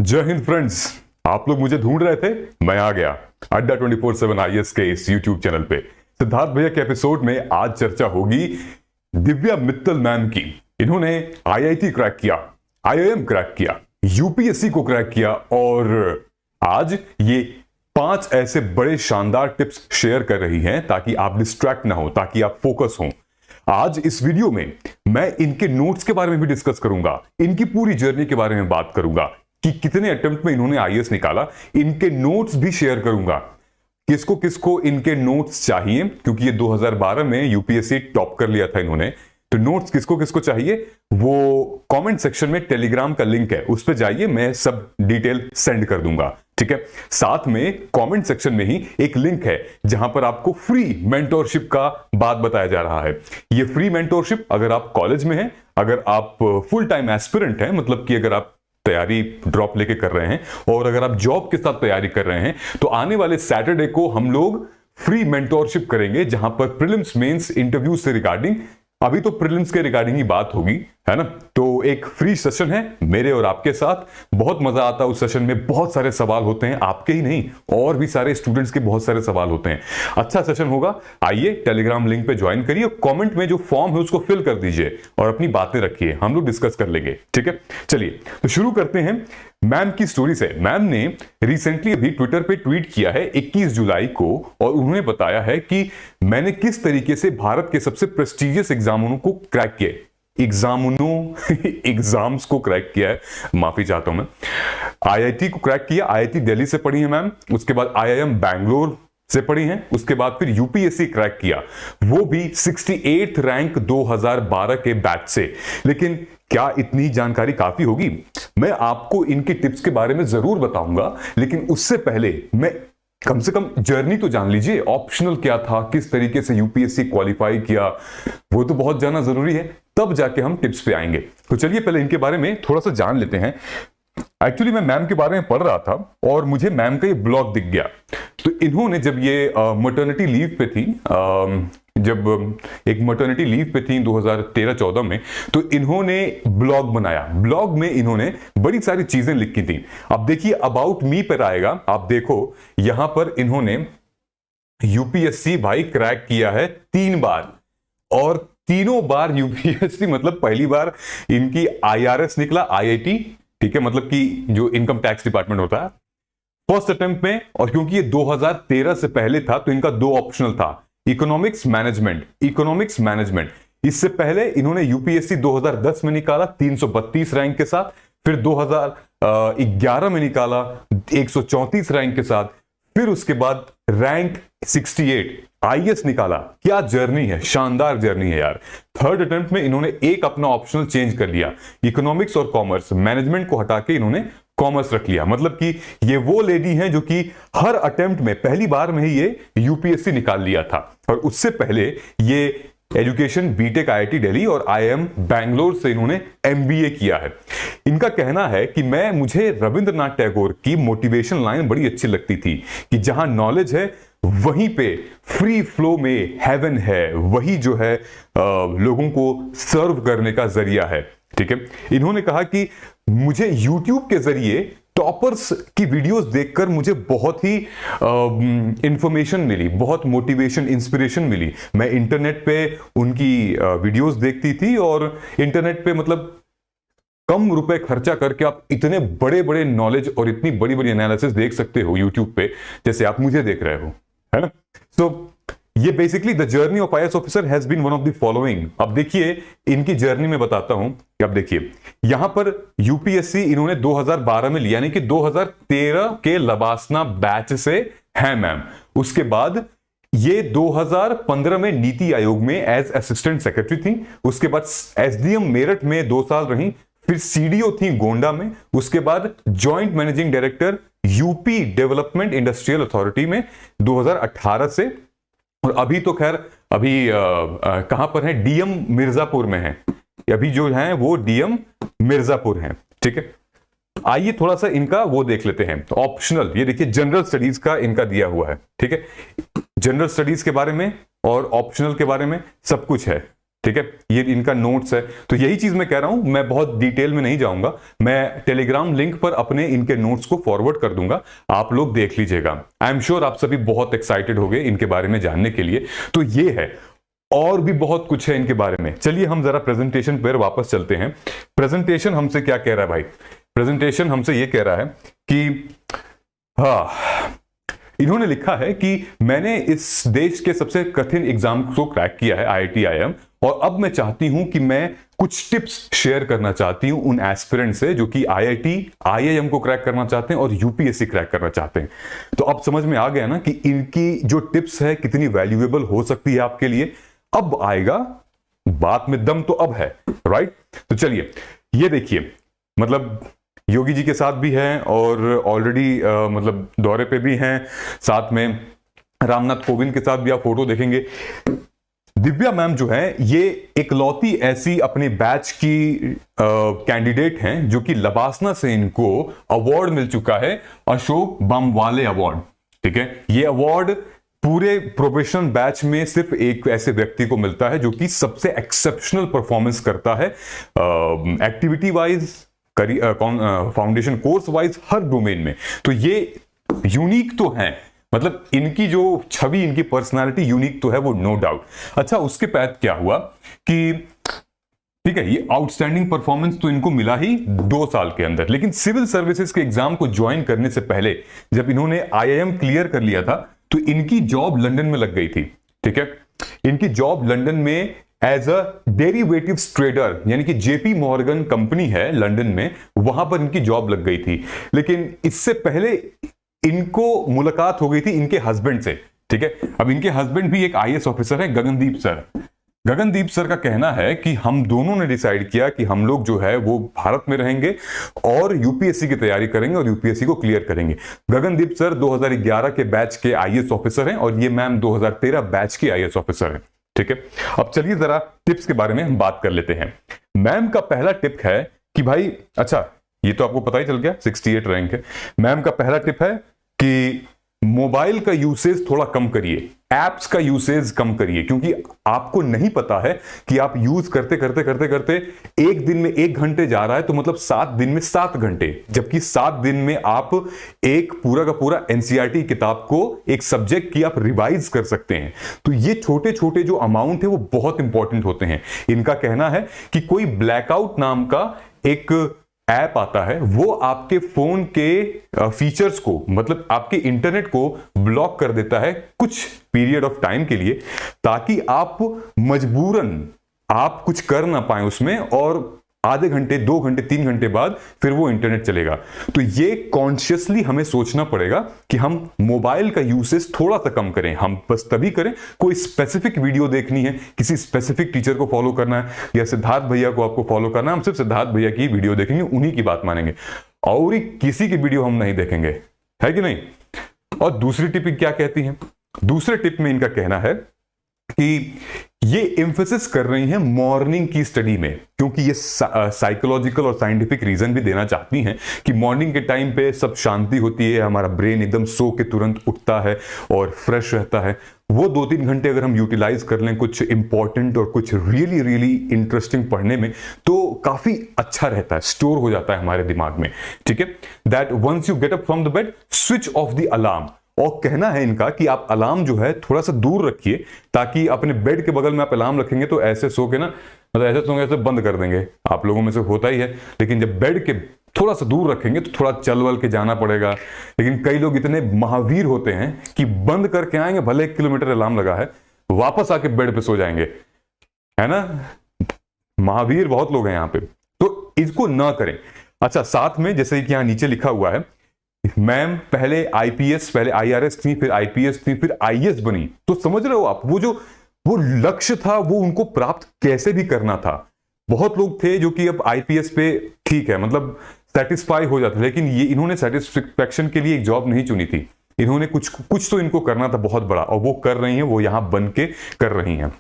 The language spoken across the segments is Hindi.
जय हिंद फ्रेंड्स। आप लोग मुझे ढूंढ रहे थे, मैं आ गया। अड्डा 24/7 आईएएस के इस यूट्यूब चैनल पे सिद्धार्थ भैया के एपिसोड में आज चर्चा होगी दिव्या मित्तल मैम की। इन्होंने आईआईटी क्रैक किया, आईआईएम क्रैक किया, यूपीएससी को क्रैक किया और आज ये 5 ऐसे बड़े शानदार टिप्स शेयर कर रही हैं ताकि आप डिस्ट्रैक्ट ना हो, ताकि आप फोकस हो। आज इस वीडियो में मैं इनके नोट्स के बारे में भी डिस्कस करूंगा, इनकी पूरी जर्नी के बारे में बात करूंगा कि कितने अटेम्प्ट में इन्होंने आईएएस निकाला, इनके नोट्स भी शेयर करूंगा। किसको किसको इनके नोट्स चाहिए, क्योंकि ये 2012 में यूपीएससी टॉप कर लिया था इन्होंने, तो नोट्स किसको किसको चाहिए वो कमेंट सेक्शन में टेलीग्राम का लिंक है, उस पर जाइए, मैं सब डिटेल सेंड कर दूंगा। ठीक है, साथ में कमेंट सेक्शन में ही एक लिंक है जहां पर आपको फ्री मेंटोरशिप का बात बताया जा रहा है। ये फ्री मेंटोरशिप अगर आप कॉलेज में हैं, अगर आप फुल टाइम एस्पिरेंट हैं, मतलब कि अगर आप तैयारी ड्रॉप लेके कर रहे हैं और अगर आप जॉब के साथ तैयारी कर रहे हैं, तो आने वाले सैटरडे को हम लोग फ्री मेंटोरशिप करेंगे जहां पर प्रीलिम्स मेंस इंटरव्यू से रिगार्डिंग, अभी तो प्रीलिम्स के रिगार्डिंग ही बात होगी, है ना। तो एक फ्री सेशन है मेरे और आपके साथ, बहुत मजा आता है उस सेशन में। बहुत सारे सवाल होते हैं, आपके ही नहीं और भी सारे स्टूडेंट्स के बहुत सारे सवाल होते हैं। अच्छा सेशन होगा, आइए टेलीग्राम लिंक पे ज्वाइन करिए, कमेंट में जो फॉर्म है उसको फिल कर दीजिए और अपनी बातें रखिए, हम लोग डिस्कस कर लेंगे। ठीक है, चलिए तो शुरू करते हैं मैम की स्टोरी से। मैम ने रिसेंटली अभी ट्विटर पे ट्वीट किया है 21 जुलाई को, और उन्होंने बताया है कि मैंने किस तरीके से भारत के सबसे प्रेस्टिजियस एग्जामों को क्रैक किया, एग्जाम्स को क्रैक किया है, माफी चाहता हूं मैं। आईआईटी को क्रैक किया, आईआईटी दिल्ली से पढ़ी है मैम, उसके बाद आईआईएम बैंगलोर से पढ़ी हैं, उसके बाद फिर यूपीएससी क्रैक किया, वो भी 68th रैंक 2012 के बैच से। लेकिन क्या इतनी जानकारी काफी होगी? मैं आपको इनके टिप्स के बारे में जरूर बताऊंगा, लेकिन उससे पहले मैं कम से कम जर्नी तो जान लीजिए, ऑप्शनल क्या था, किस तरीके से यूपीएससी क्वालिफाई किया, वो तो बहुत जानना जरूरी है, तब जाके हम टिप्स पे आएंगे। तो चलिए पहले इनके बारे में थोड़ा सा जान लेते हैं। एक्चुअली मैं मैम के बारे में पढ़ रहा था और मुझे मैम का ये ब्लॉग दिख गया। तो इन्होंने जब ये मटर्निटी लीव पे थी, जब एक मटर्निटी लीव पे थी 2013-14 में, तो इन्होंने ब्लॉग बनाया। ब्लॉग में इन्होंने बड़ी सारी चीजें लिखी थी। अब देखिए अबाउट मी पर आएगा, आप देखो यहां पर इन्होंने यूपीएससी भाई क्रैक किया है 3 बार, और तीनों बार यूपीएससी, मतलब पहली बार इनकी आईआरएस निकला, आईआईटी, ठीक है, मतलब कि जो इनकम टैक्स डिपार्टमेंट होता है, फर्स्ट अटेम्प्ट में। और क्योंकि ये 2013 से पहले था तो इनका 2 ऑप्शनल था, इकोनॉमिक्स मैनेजमेंट। इससे पहले इन्होंने यूपीएससी 2010 में निकाला 332 रैंक के साथ, फिर 2011 में निकाला 134 रैंक के साथ, फिर उसके बाद रैंक 68 आईएएस निकाला। क्या जर्नी है, शानदार जर्नी है यार। थर्ड अटेम्प्ट में इन्होंने एक अपना ऑप्शनल चेंज कर लिया, इकोनॉमिक्स और कॉमर्स, मैनेजमेंट को हटा के इन्होंने कॉमर्स रख लिया। मतलब कि ये वो लेडी हैं जो कि हर अटेम्प्ट में पहली बार में ही ये यूपीएससी निकाल लिया था, और उससे पहले ये एजुकेशन बीटेक आईआईटी दिल्ली और आईआईएम बैंगलोर से इन्होंने एमबीए किया है। इनका कहना है कि मुझे रविंद्रनाथ टैगोर की मोटिवेशन लाइन बड़ी अच्छी लगती थी कि जहां नॉलेज है वहीं पे फ्री फ्लो में हेवन है, वही जो है लोगों को सर्व करने का जरिया है। ठीक है, इन्होंने कहा कि मुझे YouTube के जरिए टॉपर्स की वीडियोस देखकर मुझे बहुत ही इंफॉर्मेशन मिली, बहुत मोटिवेशन, इंस्पिरेशन मिली। मैं इंटरनेट पे उनकी वीडियोस देखती थी, और इंटरनेट पे मतलब कम रुपए खर्चा करके आप इतने बड़े बड़े नॉलेज और इतनी बड़ी बड़ी एनालिसिस देख सकते हो YouTube पे, जैसे आप मुझे देख रहे हो, है ना। तो ये basically the journey of IAS officer has been one of the following. अब देखिए इनकी जर्नी में बताता हूं कि अब देखिए यहां पर यूपीएससी इन्होंने 2012 में लिया, यानी कि 2013 के लबासना बैच से है मैम। उसके बाद ये 2015 में नीति आयोग में एज असिस्टेंट सेक्रेटरी थी, उसके बाद एसडीएम मेरठ में 2 साल रही, फिर सीडीओ थी गोंडा में, उसके बाद joint managing director UP development industrial authority में 2018 से, और अभी तो खैर अभी कहां पर है, डीएम मिर्जापुर में है, अभी जो है वो डीएम मिर्जापुर है। ठीक है, आइए थोड़ा सा इनका वो देख लेते हैं। तो ऑप्शनल, ये देखिए जनरल स्टडीज का इनका दिया हुआ है। ठीक है, जनरल स्टडीज के बारे में और ऑप्शनल के बारे में सब कुछ है। ठीक है, ये इनका नोट्स है। तो यही चीज मैं कह रहा हूं, मैं बहुत डिटेल में नहीं जाऊंगा, मैं टेलीग्राम लिंक पर अपने इनके नोट्स को फॉरवर्ड कर दूंगा, आप लोग देख लीजिएगा। आई एम श्योर आप सभी बहुत एक्साइटेड हो गए इनके बारे में जानने के लिए। तो ये है, और भी बहुत कुछ है इनके बारे में। चलिए हम जरा प्रेजेंटेशन पर वापस चलते हैं। प्रेजेंटेशन हमसे क्या कह रहा है भाई? प्रेजेंटेशन हमसे ये कह रहा है कि इन्होंने लिखा है कि मैंने इस देश के सबसे कठिन एग्जाम को क्रैक किया है, IIT IIM, और अब मैं चाहती हूं कि मैं कुछ टिप्स शेयर करना चाहती हूं उन एस्पिरेंट से जो कि IIT IIM को क्रैक करना चाहते हैं और UPSC क्रैक करना चाहते हैं। तो अब समझ में आ गया ना कि इनकी जो टिप्स है कितनी वैल्यूएबल हो सकती है आपके लिए। अब आएगा बात में दम, तो अब है, राइट? तो चलिए ये देखिए, मतलब योगी जी के साथ भी हैं और ऑलरेडी मतलब दौरे पे भी हैं, साथ में रामनाथ कोविंद के साथ भी आप फोटो देखेंगे। दिव्या मैम जो है ये इकलौती ऐसी अपने बैच की कैंडिडेट हैं जो कि लबासना से इनको अवार्ड मिल चुका है, अशोक बमवाले अवार्ड। ठीक है, ये अवार्ड पूरे प्रोफेशनल बैच में सिर्फ एक ऐसे व्यक्ति को मिलता है जो कि सबसे एक्सेप्शनल परफॉर्मेंस करता है activity wise, foundation course wise, हर डोमेन में। तो ये यूनिक तो है, मतलब इनकी जो छवि, इनकी पर्सनालिटी यूनिक तो है, वो नो डाउट। अच्छा, उसके बाद क्या हुआ कि ठीक है, ये आउटस्टैंडिंग परफॉर्मेंस तो इनको मिला ही 2 साल के अंदर, लेकिन सिविल सर्विसेज के एग्जाम को ज्वाइन करने से पहले जब इन्होंने IIM क्लियर कर लिया था तो इनकी जॉब लंदन में लग गई थी। ठीक है, इनकी जॉब लंदन में एज अ डेरिवेटिव्स ट्रेडर, यानी कि JP मॉर्गन कंपनी है लंदन में, वहां पर इनकी जॉब लग गई थी। लेकिन इससे पहले इनको मुलाकात हो गई थी इनके हस्बैंड से। ठीक है, अब इनके हस्बैंड भी एक IAS ऑफिसर है, गगनदीप सर। गगनदीप सर का कहना है कि हम दोनों ने डिसाइड किया कि हम लोग जो है वो भारत में रहेंगे और UPSC की तैयारी करेंगे और UPSC को क्लियर करेंगे। गगनदीप सर 2011 के बैच के IAS ऑफिसर हैं और ये मैम 2013 बैच की IAS ऑफिसर हैं। ठीक है, अब चलिए जरा टिप्स के बारे में हम बात कर लेते हैं। मैम का पहला टिप है कि भाई, अच्छा ये तो आपको पता ही चल गया 68 रैंक है। मैम का पहला टिप है कि मोबाइल का यूसेज थोड़ा कम करिए, एप्स का यूसेज कम करिए, क्योंकि आपको नहीं पता है कि आप यूज करते करते करते करते एक दिन में 1 घंटे जा रहा है, तो मतलब 7 दिन में 7 घंटे, जबकि 7 दिन में आप एक पूरा का पूरा NCERT किताब को, एक सब्जेक्ट की आप रिवाइज कर सकते हैं। तो ये छोटे छोटे जो अमाउंट है वो बहुत इंपॉर्टेंट होते हैं। इनका कहना है कि कोई ब्लैकआउट नाम का एक ऐप आता है, वो आपके फोन के फीचर्स को, मतलब आपके इंटरनेट को ब्लॉक कर देता है कुछ पीरियड ऑफ टाइम के लिए, ताकि आप मजबूरन आप कुछ कर ना पाए उसमें, और आधे घंटे, 2 घंटे, 3 घंटे बाद फिर वो इंटरनेट चलेगा। तो ये कॉन्शियसली हमें सोचना पड़ेगा कि हम मोबाइल का यूसेज थोड़ा सा कम करें। हम बस तभी करें, कोई स्पेसिफिक वीडियो देखनी है, किसी स्पेसिफिक टीचर को फॉलो करना है, या सिद्धार्थ भैया को आपको फॉलो करना है, हम सिर्फ सिद्धार्थ भैया की वीडियो देखेंगे, उन्हीं की बात मानेंगे, और किसी की वीडियो हम नहीं देखेंगे, है कि नहीं? और दूसरी टिप क्या कहती है? दूसरे टिप में इनका कहना है कि ये एम्फेसिस कर रही हैं मॉर्निंग की स्टडी में, क्योंकि ये साइकोलॉजिकल और साइंटिफिक रीजन भी देना चाहती हैं कि मॉर्निंग के टाइम पे सब शांति होती है, हमारा ब्रेन एकदम सो के तुरंत उठता है और फ्रेश रहता है। वो 2-3 घंटे अगर हम यूटिलाइज कर लें कुछ इंपॉर्टेंट और कुछ रियली रियली इंटरेस्टिंग पढ़ने में, तो काफी अच्छा रहता है, स्टोर हो जाता है हमारे दिमाग में। ठीक है, that once you get up from the bed, switch off the alarm. और कहना है इनका कि आप अलार्म जो है थोड़ा सा दूर रखिए, ताकि अपने बेड के बगल में आप अलार्म रखेंगे तो ऐसे सो के ना, मतलब ऐसे सोंगे, ऐसे बंद कर देंगे, आप लोगों में से होता ही है। लेकिन जब बेड के थोड़ा सा दूर रखेंगे तो थोड़ा चल वल के जाना पड़ेगा। लेकिन कई लोग इतने महावीर होते हैं कि बंद करके आएंगे, भले 1 किलोमीटर अलार्म लगा है, वापस आके बेड पे सो जाएंगे, है ना? महावीर बहुत लोग हैं यहाँ पे, तो इसको ना करें। अच्छा, साथ में जैसे कि यहाँ नीचे लिखा हुआ है, मैम पहले IPS, पहले IRS थी, फिर IPS थी, फिर IAS बनी। तो समझ रहे हो आप, वो लक्ष्य था, वो उनको प्राप्त कैसे भी करना था। बहुत लोग थे जो कि अब IPS पे ठीक है, मतलब सेटिस्फाई हो जाते, लेकिन ये इन्होंने सेटिस्फेक्शन के लिए एक जॉब नहीं चुनी थी, इन्होंने कुछ तो इनको करना था बहुत बड़ा, और वो कर रही हैं, वो यहां बन के कर रही हैं।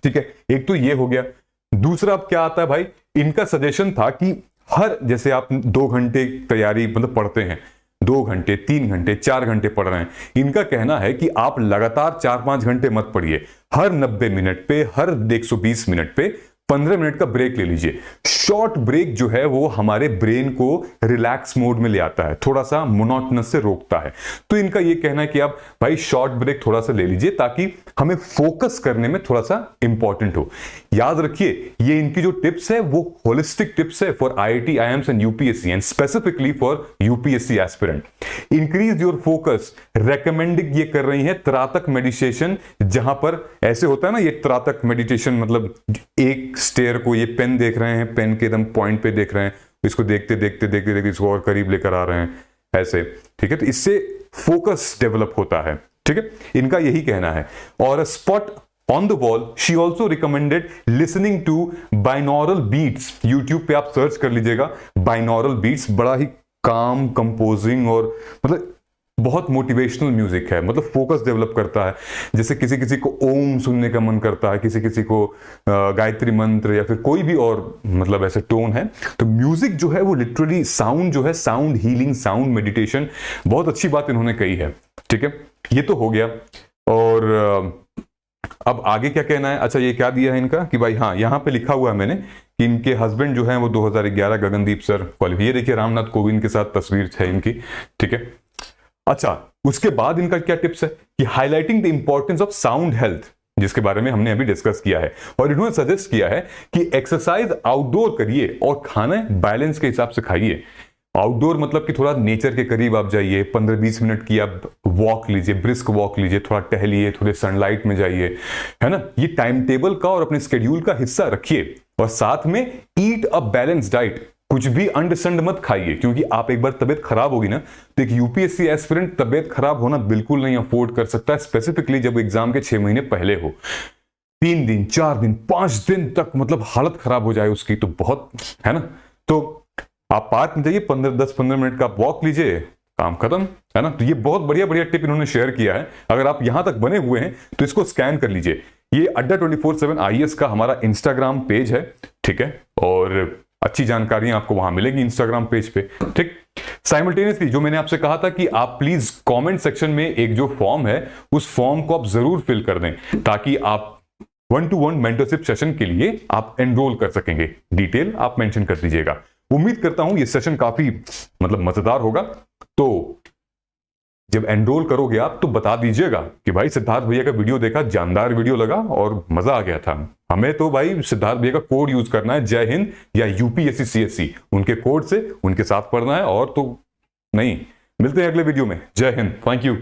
ठीक है, एक तो ये हो गया। दूसरा अब क्या आता है भाई, इनका सजेशन था कि हर, जैसे आप 2 घंटे तैयारी मतलब पढ़ते हैं, 2 घंटे 3 घंटे 4 घंटे पढ़ रहे हैं, इनका कहना है कि आप लगातार 4-5 घंटे मत पढ़िए, हर 90 मिनट पे, हर 120 मिनट पे 15 मिनट का ब्रेक ले लीजिए। शॉर्ट ब्रेक जो है वो हमारे ब्रेन को रिलैक्स मोड में ले आता है, थोड़ा सा मोनोटोनस से रोकता है। तो इनका ये कहना है कि आप भाई शॉर्ट ब्रेक थोड़ा सा ले लीजिए ताकि हमें फोकस करने में थोड़ा सा इंपॉर्टेंट हो। याद रखिए ये इनकी जो टिप्स है वो होलिस्टिक टिप्स है for IIT, IIMs and UPSC and specifically for UPSC aspirant. Increase your focus recommending ये कर रही है त्राटक मेडिटेशन, जहां पर ऐसे होता है ना, ये त्राटक मेडिटेशन मतलब एक स्टेयर को, ये पेन देख रहे हैं, पेन के एकदम पॉइंट पे देख रहे हैं, इसको देखते देखते देखते देखते इसको और करीब लेकर आ रहे हैं ऐसे, ठीक है। तो इससे फोकस डेवलप होता है, ठीक है, इनका यही कहना है। और spot on the wall she also recommended listening to binaural beats. YouTube पे आप सर्च कर लीजिएगा बाइनॉरल बीट्स, बड़ा ही काम कंपोजिंग और मतलब बहुत मोटिवेशनल म्यूजिक है, मतलब फोकस डेवलप करता है। जैसे किसी किसी को ओम सुनने का मन करता है, किसी किसी को गायत्री मंत्र या फिर कोई भी और मतलब ऐसे टोन है, तो म्यूजिक जो है वो लिटरली साउंड जो है, साउंड हीलिंग, साउंड मेडिटेशन, बहुत अच्छी बात इन्होंने कही है, ठीक है। ये तो हो गया। और अब आगे क्या कहना है, अच्छा ये क्या दिया है इनका कि भाई हाँ, यहां पे लिखा हुआ है मैंने कि इनके हस्बैंड जो है वो 2011 गगनदीप सर क्वालिफाई, ये देखिए रामनाथ कोविंद के साथ तस्वीर है इनकी, ठीक है। अच्छा उसके बाद इनका क्या टिप्स है कि highlighting the importance of sound health, जिसके बारे में हमने अभी डिस्कस किया है। और इन्होंने सजेस्ट किया है कि एक्सरसाइज आउटडोर करिए और खाना बैलेंस के हिसाब से खाइए। आउटडोर मतलब कि थोड़ा नेचर के करीब आप जाइए, 15-20 मिनट की आप वॉक लीजिए, ब्रिस्क वॉक लीजिए, थोड़ा टहलिए, थोड़े सनलाइट में जाइए, है ना। ये टाइम टेबल का और अपने स्केड्यूल का हिस्सा रखिए। और साथ में ईट अ बैलेंस डाइट, कुछ भी अंडसंड मत खाइए, क्योंकि आप एक बार तबीयत खराब होगी ना, तो एक यूपीएससी एस्पिरेंट तबीयत खराब होना बिल्कुल नहीं अफोर्ड कर सकता, स्पेसिफिकली जब एग्जाम के 6 महीने पहले हो। 3 दिन 4 दिन 5 दिन तक मतलब हालत खराब हो जाए उसकी, तो बहुत है ना। तो आप पार्क में जाइए, 10-15 मिनट का वॉक लीजिए, काम खत्म, है ना। तो ये बहुत बढ़िया बढ़िया टिप इन्होंने शेयर किया है। अगर आप यहां तक बने हुए हैं तो इसको स्कैन कर लीजिए। ये अड्डा 24/7 IAS का हमारा इंस्टाग्राम पेज है, ठीक है, और अच्छी जानकारियां आपको वहां मिलेगी इंस्टाग्राम पेज पे, ठीक। साइमल्टेनियसली जो मैंने आपसे कहा था कि आप प्लीज कमेंट सेक्शन में एक जो फॉर्म है उस फॉर्म को आप जरूर फिल कर दें, ताकि आप 1-to-1 मेंटरशिप सेशन के लिए आप एनरोल कर सकेंगे। डिटेल आप मेंशन कर दीजिएगा। उम्मीद करता हूं ये सेशन काफी मतलब मजेदार होगा। तो जब एनरोल करोगे आप तो बता दीजिएगा कि भाई सिद्धार्थ भैया का वीडियो देखा, जानदार वीडियो लगा और मजा आ गया था। हमें तो भाई सिद्धार्थ भैया का कोड यूज करना है, जय हिंद या यूपीएससी CSC, उनके कोड से उनके साथ पढ़ना है और तो नहीं। मिलते हैं अगले वीडियो में। जय हिंद, थैंक यू।